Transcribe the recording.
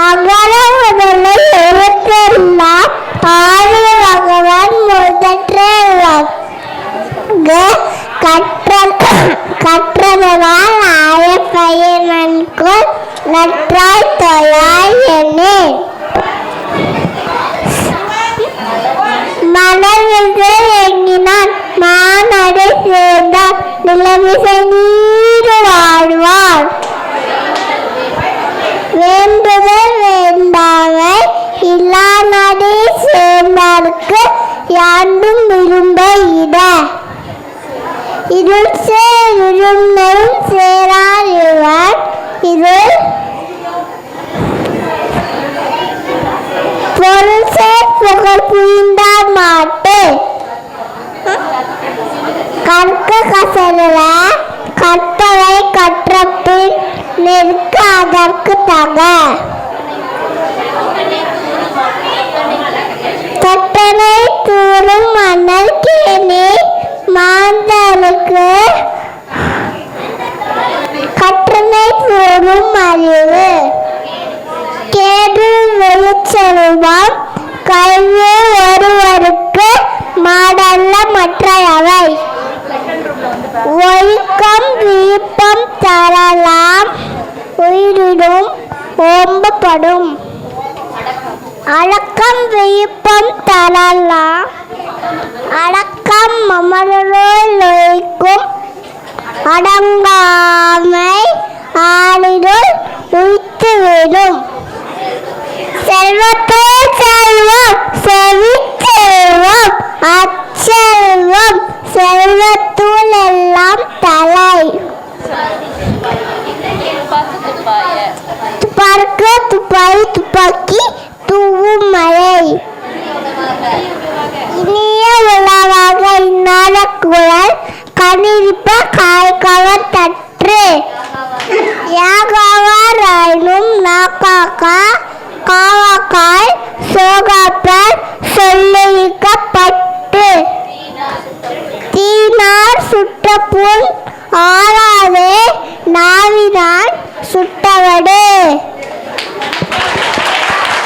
அகர முதல எழுத்தெல்லாம் ஆதி பகவான் முதற்றெல்லாம் கற்றதனால் ஆய பயனன்குள் நற்றாய் தொழாய் எண்ணே மனமிசை எண்ணினான் மானடை சேர்ந்தார் நிலமிசை நீடு வாழ்வார் வேண்டுதல் வேண்டாமை இல்லா நடை சேர்ந்தார்க்கு யாண்டும் விரும்ப இட இருள் சேர் விரும்பையும் சேரார் இவர் இருள் பொருள் சேர் புகழ் புரிந்தார் மாட்டு கற்க கசடல கற்றவை கற்றபின் நெருக்க அதற்கு தக தட்டனை தூரும் மணல் கேணி மாந்தருக்கு கற்றனை தூரும் அறிவு கேடு வெளிச்செல்வம் கல்வி ஒருவருக்கு மாடல்ல மற்றையவை ஒழுக்கம் விருப்பம் தரலாம் உயிரிடும் ஓம்பப்படும் அடக்கம் விருப்பம் தரலாம் அடக்கம் அமரருள் ஒழிக்கும் அடங்காமை ஆளிருள் உய்த்துவிடும் செல்வத்தோர் செல்வம் செவிச்செல்வம் அச்செல்வம் செல்வத்தூள் எல்லாம் தலை துப்பார்க்கு துப்பாய் துப்பாக்கி தூவும் மழை இனிய உணவாக இன்னாத குழல் கனிரிப்ப காய்கவர் தற்று யாகாவாராயினும் நாக்காக்கா காவாக்காய் சோகாப்பர் சொல்லிக்கப்பட்டு தீனார் சுட்ட புண் ஆறாதே நாவினான் சுட்டவடு